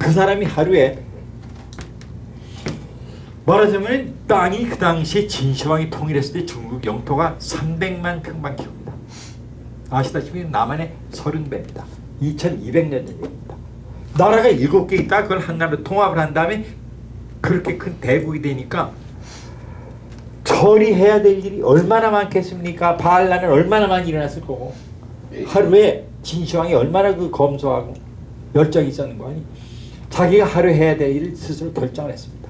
그 사람이 하루에 말하자면 땅이 그 당시에 진시황이 통일했을 때 중국 영토가 300만 평방킬로입니다. 아시다시피 남한의 30배입니다. 2200년 전입니다. 나라가 7개 있다 그걸 하나로 통합을 한 다음에 그렇게 큰 대국이 되니까 처리해야 될 일이 얼마나 많겠습니까? 반란은 얼마나 많이 일어났을 거고 하루에 진시황이 얼마나 그 검소하고 열정이 있었는 거 아니? 자기가 하루 해야 될 일을 스스로 결정을 했습니다.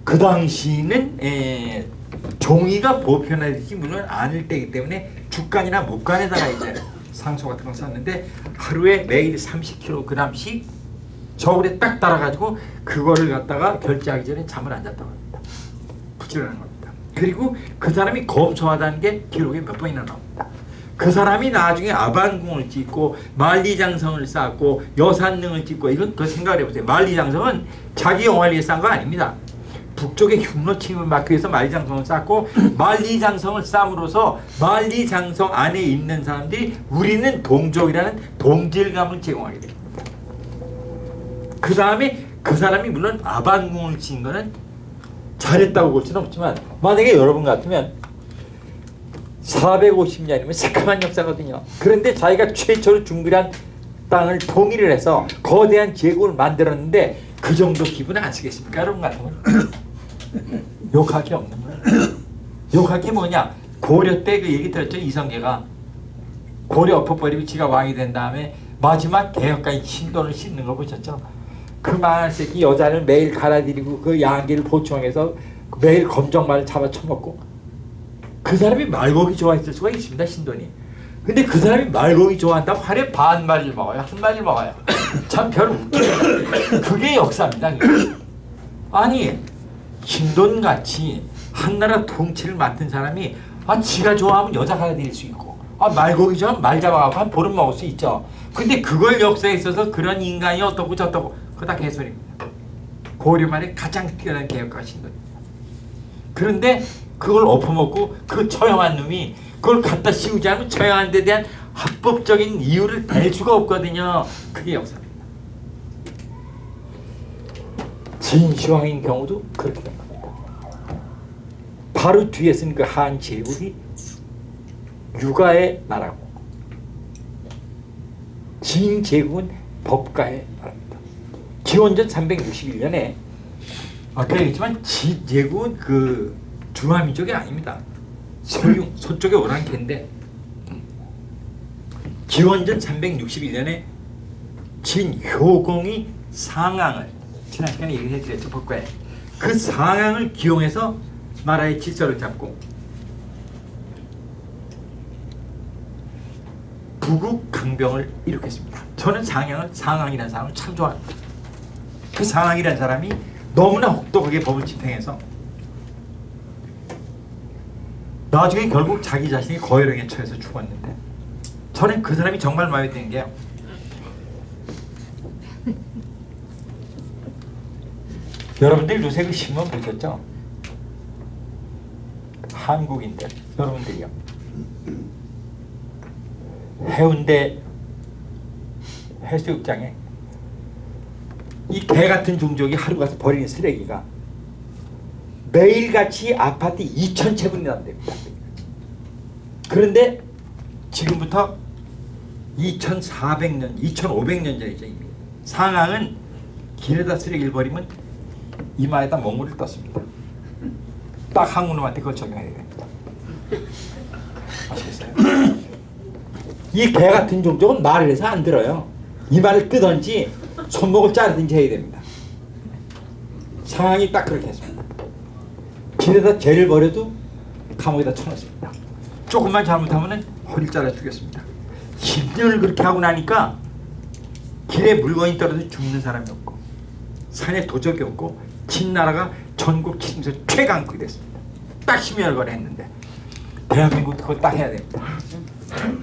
그 당시는 종이가 보편화되지 물론 않을 때이기 때문에 죽간이나 목간에다가 이제 상소 같은 걸 썼는데 하루에 매일 30kg씩 저울에 딱 달아가지고 그거를 갖다가 결제하기 전에 잠을 안 잤다고 합니다. 부지런한 겁니다. 그리고 그 사람이 검소하다는 게 기록에 몇 번이나 나옵니다. 그 사람이 나중에 아반궁을 짓고 만리장성을 쌓고 여산릉을 짓고 이건 그 생각을 해보세요. 만리장성은 자기 영화를 위해 쌓은 거 아닙니다. 북쪽의 흉노침을 막기 위해서 만리장성을 쌓고 만리장성을 쌓음으로써 만리장성 안에 있는 사람들이 우리는 동족이라는 동질감을 제공하게 됩니다. 그 다음에 그 사람이 물론 아반궁을 지은 거는 잘했다고 볼 수는 없지만 만약에 여러분 같으면 450년이면 새카만 역사거든요. 그런데 자기가 최초로 중국이란 땅을 통일을 해서 거대한 제국을 만들었는데 그 정도 기분 안 쓰겠습니까? 여러분 같으면 욕할 게 없는 거예요. 욕할 게 뭐냐? 고려 때 그 얘기 들었죠. 이성계가 고려 엎어버리고 지가 왕이 된 다음에 마지막 개혁가인 신돈을 씻는 거 보셨죠? 그 망할 새끼 여자를 매일 갈아들이고 그 양기를 보충해서 매일 검정말을 잡아 쳐먹고 그 사람이 말고기 좋아했을 수가 있습니다. 신돈이. 근데 그 사람이 말고기 좋아한다고 하루에 반 마리를 먹어요. 한 마리를 먹어요. 참 별 웃기죠. 그게 역사입니다. 그게. 아니 신돈같이 한나라 통치를 맡은 사람이 지가 좋아하면 여자 갈아들일 수 있고 말고기 좋아하면 말 잡아가고 한 보름 먹을 수 있죠. 근데 그걸 역사에 있어서 그런 인간이 어떻고 저떻고 그거 다 개소리입니다. 고려 말에 가장 뛰어난 개혁가 신돈입니다. 그런데 그걸 엎어먹고 그 처형한 놈이 그걸 갖다 씌우지 않으면 처형한 데 대한 합법적인 이유를 댈 수가 없거든요. 그게 역사입니다. 진시황인 경우도 그렇게 된 겁니다. 바로 뒤에 쓴 그 한 제국이 유가의 나라고 진제국은 법가의 나라입니다. 기원전 361년에 아까 얘기했지만 진제국은 그 중화민족이 아닙니다. 서융, 서쪽의 오랑캐인데 기원전 361년에 진효공이 상항을 지난 시간에 얘기해드렸죠. 법과에 그 상항을 기용해서 나라의 질서를 잡고 부국 강병을 일으켰습니다. 저는 상항이라는 사람을 참 좋아합니다. 그 상항이라는 사람이 너무나 혹독하게 법을 집행해서 나중에 결국 자기 자신이 거열형에 처해서 죽었는데 저는 그 사람이 정말 마음에 드는 게요. 여러분들 요새 그 신문 보셨죠? 한국인들 여러분들이요. 해운대 해수욕장에 이 개 같은 종족이 하루 가서 버리는 쓰레기가 매일같이 아파트 2000채분이 난답니다. 그런데 지금부터 2400년, 2500년 전이죠. 이미. 상항은 길에다 쓰레기를 버리면 이마에다 몽골을 떴습니다. 딱 한국놈한테 그걸 적용해야 됩니다. 아시겠어요? 이 개 같은 종족은 말을 해서 안 들어요. 이마를 끄든지 손목을 자르든지 해야 됩니다. 상황이 딱 그렇게 했습니다. 길에다 개를 버려도 감옥에다 쳐넣습니다. 조금만 잘못하면 허리를 잘라 죽였습니다. 10년을 그렇게 하고 나니까 길에 물건이 떨어져 죽는 사람이 없고 산에 도적이 없고 진나라가 전국 지금서 최강국이 됐습니다. 딱 10년을 거래 했는데 대한민국도 그거 딱 해야 됩니다.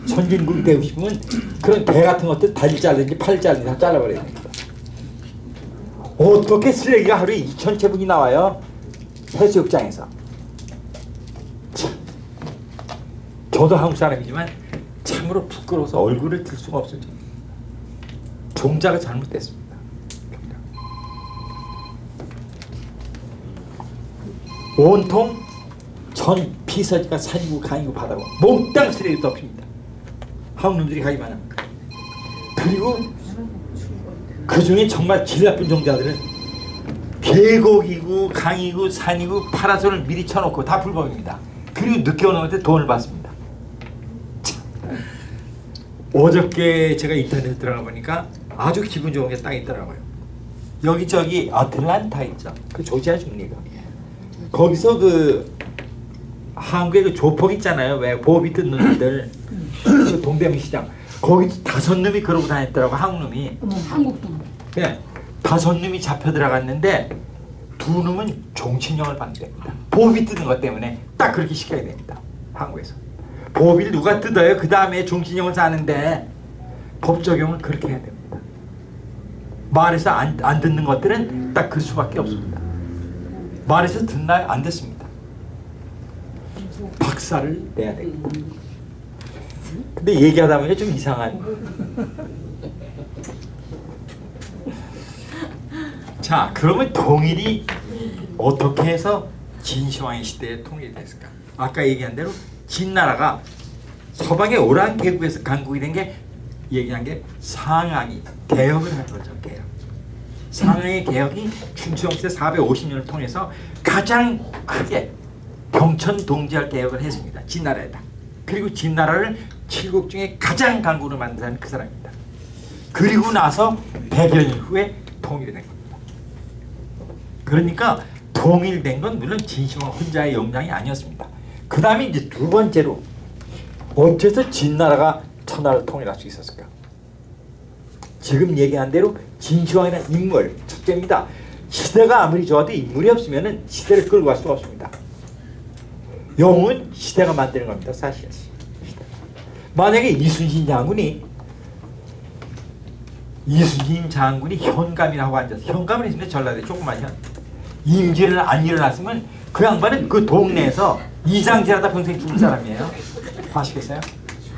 선진국이 되고 싶으면 그런 개 같은 것들 다리 자르든지 팔 자르든지 다 잘라버려야 됩니다. 어떻게 쓰레기가 하루에 2000채분이 나와요? 해수욕장에서. 참, 저도 한국 사람이지만 참으로 부끄러워서 얼굴을 들 수가 없어요. 종자가 잘못됐습니다. 온통 전 피서지가 산이고 강이고 바다고 몽땅 쓰레기 덮입니다. 한국 놈들이 가기 많아. 그리고 그 중에 정말 질 나쁜 종자들은 계곡이고 강이고 산이고 파라솔을 미리 쳐놓고 다 불법입니다. 그리고 늦게 오는 것에 돈을 받습니다. 참. 어저께 제가 인터넷에 들어가 보니까 아주 기분 좋은 게 딱 있더라고요. 여기저기 아틀란타 있죠. 그 조지아 중리가 거기서 그 한국의 그 조폭 있잖아요. 왜 보비 뜯는 놈들 그 동대문시장 거기 5놈이 그러고 다녔더라고. 한국 놈이. 한국도. 네, 5놈이 잡혀 들어갔는데 2놈은 종신형을 받게 됩니다. 보비 뜯는 것 때문에 딱 그렇게 시켜야 됩니다. 한국에서. 보비를 누가 뜯어요? 그 다음에 종신형을 사는데 법 적용을 그렇게 해야 됩니다. 말에서 안 듣는 것들은 딱 그 수밖에 없습니다. 말에서 듣나요? 안 듣습니다. 박살을 내야 됩니다. 근데 얘기하다 보니까 좀 이상한. 자, 그러면 통일이 어떻게 해서 진시황의 시대에 통일이 됐을까? 아까 얘기한 대로 진나라가 서방의 오란 계국에서 강국이 된 게 얘기한 게 상황이 개혁을 한 거죠. 개혁. 상황의 개혁이 춘추영시대 450년을 통해서 가장 크게 경천 동지할 개혁을 했습니다. 진나라에다. 그리고 진나라를 7국 중에 가장 강국으로 만든 사람이 그 사람입니다. 그리고 나서 100여 년 후에 통일이 된 겁니다. 그러니까 통일된 건 물론 진시황 혼자의 역량이 아니었습니다. 그 다음에 이제 두 번째로 어째서 진나라가 천하를 통일할 수 있었을까? 지금 얘기한 대로 진시황이라는 인물 첫째입니다. 시대가 아무리 좋아도 인물이 없으면 시대를 끌고 갈 수가 없습니다. 영웅은 시대가 만드는 겁니다. 사실. 만약에 이순신 장군이 현감이라고 앉아서 현감을 했으면 전라도에 조그만 현 임진을 안 일어났으면 그 양반은 그 동네에서 이장질하다 평생 죽을 사람이에요. 아시겠어요?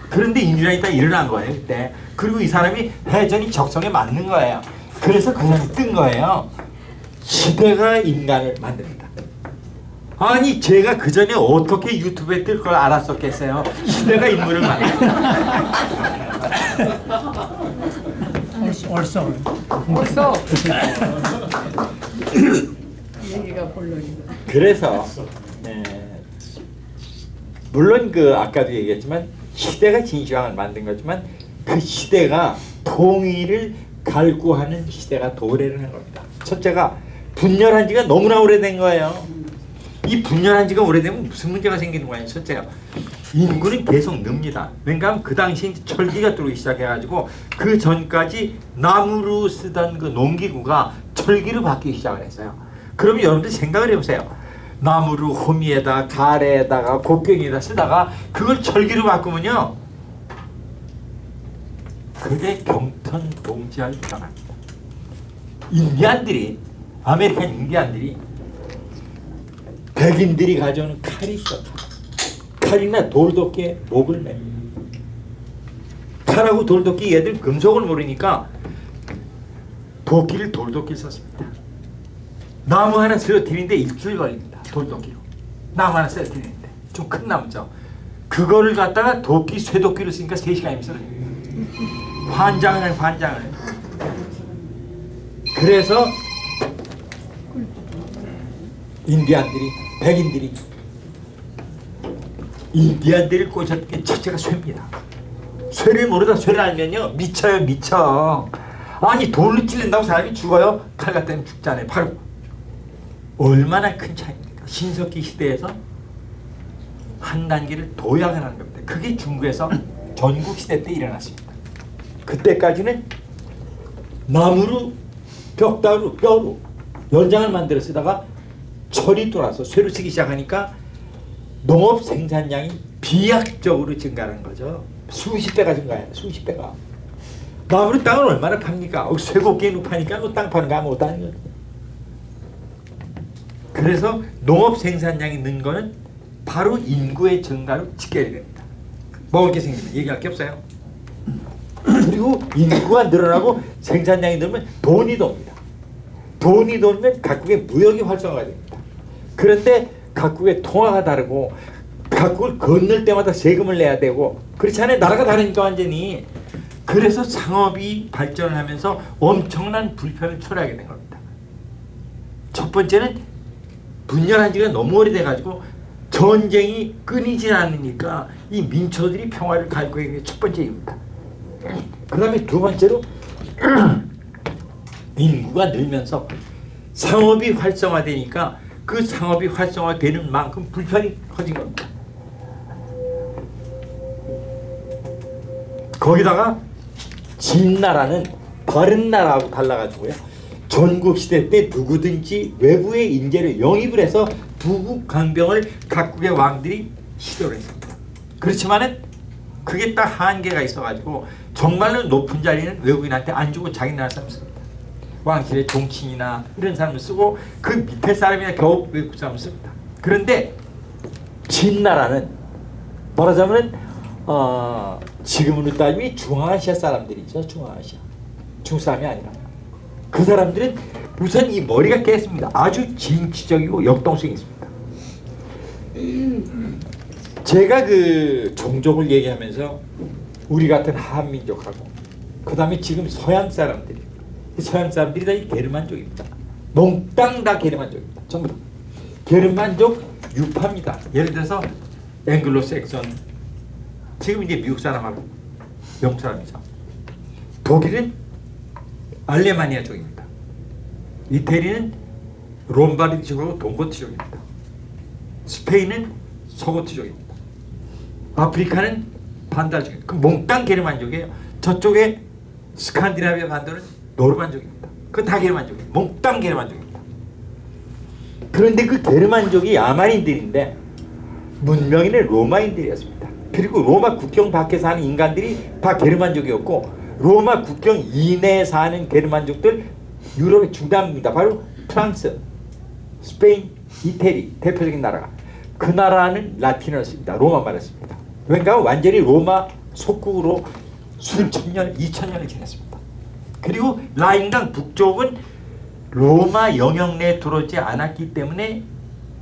그런데 임진왜란이 있다 일어난 거예요 그때. 그리고 이 사람이 해전이 적성에 맞는 거예요. 그래서 그 사람이 뜬 거예요. 시대가 인간을 만듭니다. 아니 제가 그 전에 어떻게 유튜브에 뜰 걸 알았었겠어요. 시대가 인물을 만듭니다. 벌써. 얘기가 본론이다. 그래서 물론 그 아까도 얘기했지만 시대가 진시황을 만든 거지만 그 시대가 통일을 갈구하는 시대가 도래를 한 겁니다. 첫째가 분열한 지가 너무나 오래된 거예요. 이 분열한 지가 오래되면 무슨 문제가 생기는 거예요? 첫째요. 인구는 계속 늡니다. 왜냐하면 그 당시에 철기가 들어오기 시작해가지고 그 전까지 나무로 쓰던 그 농기구가 철기로 바뀌기 시작을 했어요. 그러면 여러분들 생각을 해보세요. 나무로 호미에다 가래에다가 곡괭이에다 쓰다가 그걸 철기로 바꾸면요. 그게 경턴 동지할 일어납니다. 인디안들이 아메리칸 인디안들이 백인들이 가져오는 칼이 있어. 칼이나 돌도끼에 목을 매. 칼하고 돌도끼 얘들 금속을 모르니까 도끼를 돌도끼를 썼습니다. 나무 하나 쓰러뜨리는데 일주일 걸립니다. 돌도끼로. 나무 하나 쓰러뜨리는데. 좀 큰 나무죠. 그거를 갖다가 도끼, 쇠도끼로 쓰니까 3시간이면 쓰러집니다. 환장을. 그래서 백인들이 인디안들을 꽂았던 게 첫째가 쇠입니다. 쇠를 모르다 쇠를 알면요 미쳐. 아니 돌로 찔린다고 사람이 죽어요? 칼 갖다 대면 죽잖아요. 바로 얼마나 큰 차이입니까? 신석기 시대에서 한 단계를 도약하는 겁니다. 그게 중국에서 전국 시대 때 일어났습니다. 그때까지는 나무로 벽다로 뼈로 연장을 만들어 쓰다가 철이 돌아서 쇠로 쓰기 시작하니까 농업 생산량이 비약적으로 증가하는 거죠. 수십 배가 증가해요. 수십 배가. 나무로 땅을 얼마나 팝니까? 쇠곡기로 파니까 뭐 땅 파는 거 아무것도 아니거든요. 그래서 농업 생산량이 는 거는 바로 인구의 증가로 직결이 됩니다. 먹을 게 생기면 얘기할 게 없어요. 그리고 인구가 늘어나고 생산량이 늘면 돈이 돕니다. 돈이 돌면 각국의 무역이 활성화가 됩니다. 그런데 각국의 통화가 다르고 각국을 건널 때마다 세금을 내야 되고 그렇지 않아요? 나라가 다르니까 완전히. 그래서 상업이 발전을 하면서 엄청난 불편을 초래하게 된 겁니다. 첫 번째는 분열한 지가 너무 오래돼가지고 전쟁이 끊이지 않으니까 이 민초들이 평화를 갈구하는 게 첫 번째 이유입니다. 그 다음에 두 번째로 인구가 늘면서 상업이 활성화되니까 그 상업이 활성화되는 만큼 불편이 커진 겁니다. 거기다가 진나라는 다른 나라하고 달라가지고요. 전국시대 때 누구든지 외부의 인재를 영입을 해서 부국 강병을 각국의 왕들이 시도를 했습니다. 그렇지만은 그게 딱 한계가 있어가지고 정말로 높은 자리는 외국인한테 안 주고 자기 나라 사람 씁니다. 왕실의 종친이나 이런 사람을 쓰고 그 밑에 사람이나 겨우 외국 사람을 씁니다. 그런데 진나라는 말하자면 지금으로 따지면 중앙아시아 사람들이죠. 중앙아시아. 중국 사람이 아니라. 그 사람들은 우선 이 머리가 깼습니다. 아주 진취적이고 역동성이 있습니다. 제가 그 종족을 얘기하면서 우리 같은 한민족하고 그 다음에 지금 서양 사람들이 서양 사람들이 다 이 게르만족입니다. 몽땅 다 게르만족입니다. 전부 다. 게르만족 유파입니다. 예를 들어서 앵글로색선 지금 이제 미국 사람하고 영국 사람이죠. 독일은 알레마니아족입니다. 이태리는 롬바르디족하고 동고트족입니다. 스페인은 서고트족입니다. 아프리카는 반달족입니다. 그 몽땅 게르만족이에요. 저쪽에 스칸디나비아 반도는 노르만족입니다. 그건 다 게르만족이에요. 몽땅 게르만족입니다. 그런데 그 게르만족이 야만인들인데 문명인은 로마인들이었습니다. 그리고 로마 국경 밖에 사는 인간들이 다 게르만족이었고 로마 국경 이내에 사는 게르만족들 유럽의 중단입니다. 바로 프랑스, 스페인, 이태리 대표적인 나라가 그 나라는 라틴어를 씁니다. 로마말을 씁니다. 왜냐하면 완전히 로마 속국으로 수천 년, 2000년을 지냈습니다. 그리고 라인강 북쪽은 로마 영역 내에 들어오지 않았기 때문에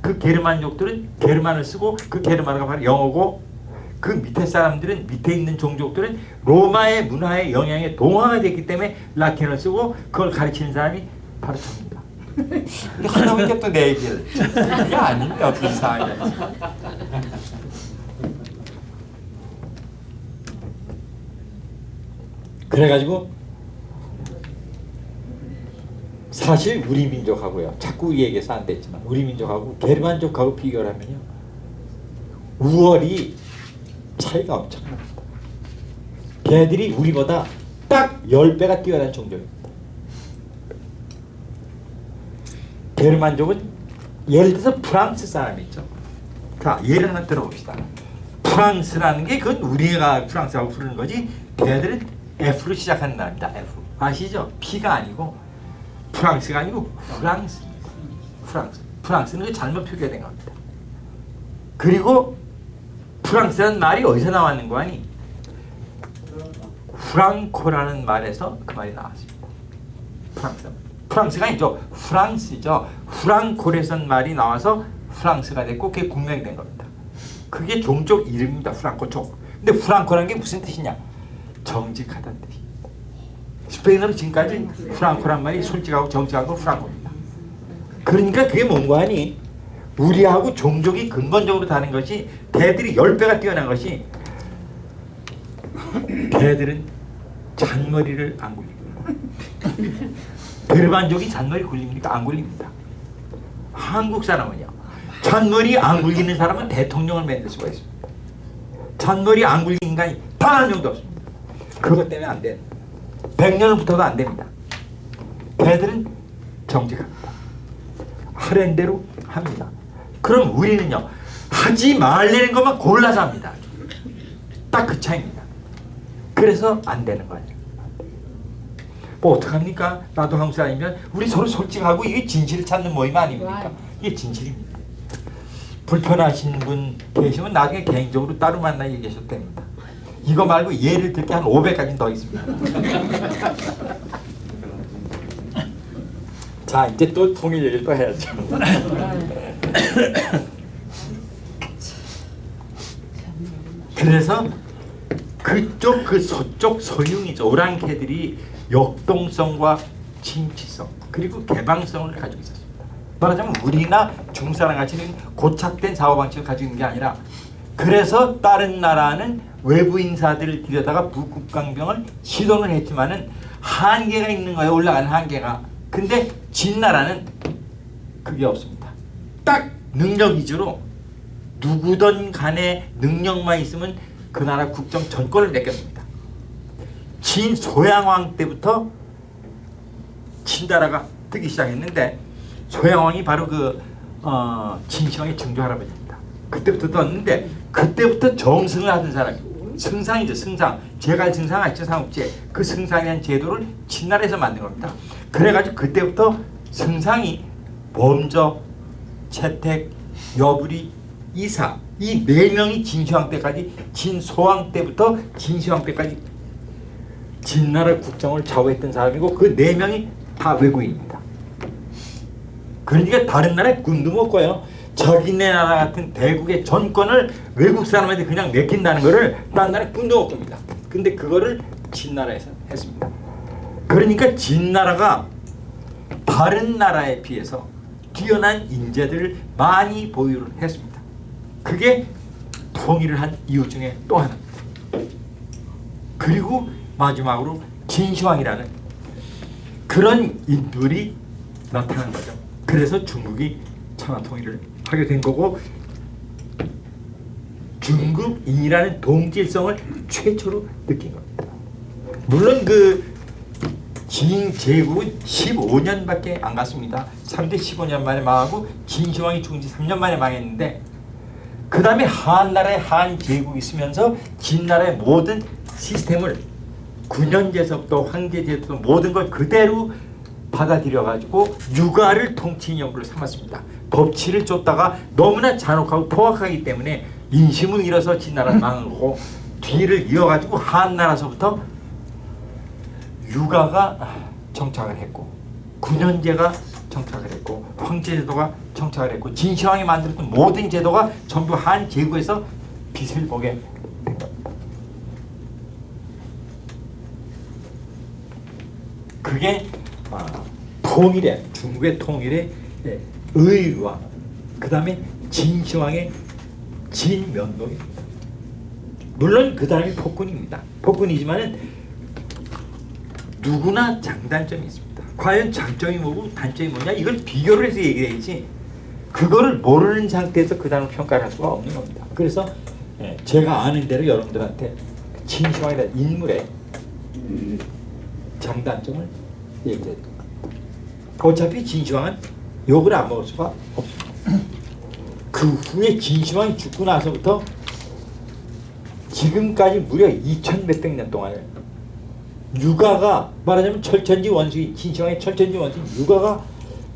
그 게르만족들은 게르만을 쓰고 그 게르만어가 바로 영어고 그 밑에 사람들은 밑에 있는 종족들은 로마의 문화의 영향에 동화가 됐기 때문에 라틴어를 쓰고 그걸 가르치는 사람이 바로 저입니다. 하다 보니까 또 내 얘기를 이게 아닌데 어떤 상황이야. 그래가지고 사실 우리 민족하고요. 자꾸 이 얘기해서 안 됐지만 우리 민족하고 게르만족하고 비교를 하면요. 우월이 차이가 엄청납니다. 걔들이 우리보다 딱 10배가 뛰어난 종족입니다. 게르만족은 예를 들어서 프랑스 사람이죠. 자, 예를 하나 들어봅시다. 프랑스라는 게 그건 우리가 프랑스라고 부르는 거지 걔들은 F로 시작하는 나라입니다. F. 아시죠? P가 아니고 프랑스가 아니고 프랑스입니다. 프랑스. 프랑스는 잘못 표기된 겁니다. 그리고 프랑스라는 말이 어디서 나왔는 거 아니? 프랑코라는 말에서 그 말이 나왔습니다. 프랑스. 프랑스가 아니죠. 프랑스죠. 프랑코에서 말이 나와서 프랑스가 됐고 그게 국명이 된 겁니다. 그게 종족 이름입니다. 프랑코족. 근데 프랑코라는 게 무슨 뜻이냐? 정직하다는 뜻입니다. 스페인어로 지금까지 프랑코란 말이 솔직하고 정직하고 프랑코입니다. 그러니까 그게 뭔가 하니? 우리하고 종족이 근본적으로 다른 것이 걔들이 10배가 뛰어난 것이 걔들은 잔머리를 안 굴립니다. 게르만족이 잔머리 굴립니까? 안 굴립니다. 한국 사람은요. 잔머리 안 굴리는 사람은 대통령을 만들 수가 있습니다. 잔머리 안 굴리는 인간이 단 한 명도 없습니다. 그것 때문에 안 돼요. 100년을 붙어도 안 됩니다. 걔들은 정직합니다. 하랜 대로 합니다. 그럼 우리는요. 하지 말라는 것만 골라서 합니다. 딱 그 차이입니다. 그래서 안 되는 거예요. 뭐 어떡합니까? 나도 한국 사람이면 우리 서로 솔직하고 이게 진실을 찾는 모임 아닙니까? 이게 진실입니다. 불편하신 분 계시면 나중에 개인적으로 따로 만나 얘기하셔도 됩니다. 이거 말고 예를 들게 한 500가지 더 있습니다. 자, 이제 또 통일 얘기를 또 해야죠. 그래서 그쪽 그 서쪽 서융이죠. 오랑캐들이 역동성과 진취성 그리고 개방성을 가지고 있었습니다. 말하자면 우리나 중국 사람 같이 고착된 사고 방식을 가지고 있는 게 아니라 그래서 다른 나라는 외부 인사들을 들여다가 부국강병을 시도는 했지만은 한계가 있는 거예요. 올라가는 한계가. 근데 진나라는 그게 없습니다. 딱 능력 위주로 누구든 간에 능력만 있으면 그 나라 국정 전권을 맡겼습니다. 진 소양왕 때부터 진나라가 뜨기 시작했는데 소양왕이 바로 그 진시황의 증조 할아버지입니다. 그때부터 떴는데 그때부터 정승을 하던 사람이 승상이죠. 승상. 제갈 승상 아시죠? 삼국지에. 그 승상에 대한 제도를 진나라에서 만든 겁니다. 그래가지고 그때부터 승상이 범저, 채택, 여부리, 이사 이 네 명이 진시황 때까지 진소황 때부터 진시황 때까지 진나라 국정을 좌우했던 사람이고 그 네 명이 다 외국인입니다. 그러니까 다른 나라에 꿈도 못 꿔요. 자기네 나라 같은 대국의 전권을 외국 사람한테 그냥 맡긴다는 거를 다른 나라에 꿈도 못 꿉니다. 근데 그거를 진나라에서 했습니다. 그러니까 진나라가 다른 나라에 비해서 뛰어난 인재들을 많이 보유를 했습니다. 그게 통일을 한 이유 중에 또 하나입니다. 그리고 마지막으로 진시황이라는 그런 인물이 나타난 거죠. 그래서 중국이 청아 통일을 하게 된 거고 중국인이라는 동질성을 최초로 느낀 겁니다. 물론 그 진제국은 15년밖에 안 갔습니다. 3대 15년 만에 망하고 진시황이 죽은 지 3년 만에 망했는데 그 다음에 한나라의 한제국이 있으면서 진나라의 모든 시스템을 군현제서부터 황제제도부터 모든 걸 그대로 받아들여가지고 육아를 통치인형으로 삼았습니다. 법치를 쫓다가 너무나 잔혹하고 포악하기 때문에 인심을 잃어서 진나라는 망하고 뒤를 이어가지고 한나라서부터 육아가 정착을 했고 군현제가 정착을 했고 황제제도가 정착을 했고 진시황이 만들었던 모든 제도가 전부 한제국에서 빛을 보게 된 겁니다. 그게 통일의 중국의 통일의 의와 그 다음에 진시황의 진면목입니다. 물론 그 다음이 폭군입니다. 폭군이지만은 누구나 장단점이 있습니다. 과연 장점이 뭐고 단점이 뭐냐 이걸 비교를 해서 얘기해야지 그거를 모르는 상태에서 그 다음을 평가를 할 수가 없는 겁니다. 그래서 제가 아는 대로 여러분들한테 진시황이라는 인물의 장단점을 얘기해야 됩니다. 어차피 진시황은 욕을 안 먹을 수가 없습니다. 그 후에 진시황이 죽고 나서부터 지금까지 무려 2,000몇백 년 동안 육아가 말하자면 철천지 원수인 진시황의 철천지 원수인 육아가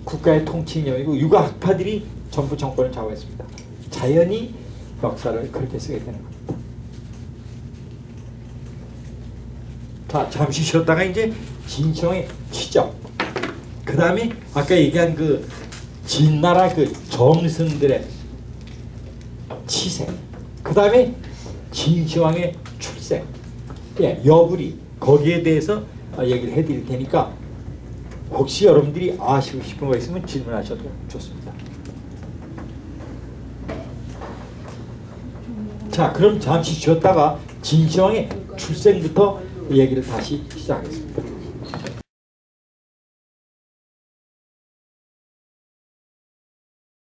국가의 통치인형이고 육아 학파들이 전부 정권을 좌우했습니다. 자연히 역사를 그렇게 쓰게 되는 겁니다. 자, 잠시 쉬었다가 이제 진시황의 취적, 그 다음에 아까 얘기한 그 진나라 그 정승들의 치세, 그 다음에 진시황의 출생, 여부리 거기에 대해서 얘기를 해드릴 테니까 혹시 여러분들이 아시고 싶은 거 있으면 질문하셔도 좋습니다. 자, 그럼 잠시 쉬었다가 진시황의 출생부터 얘기를 다시 시작하겠습니다.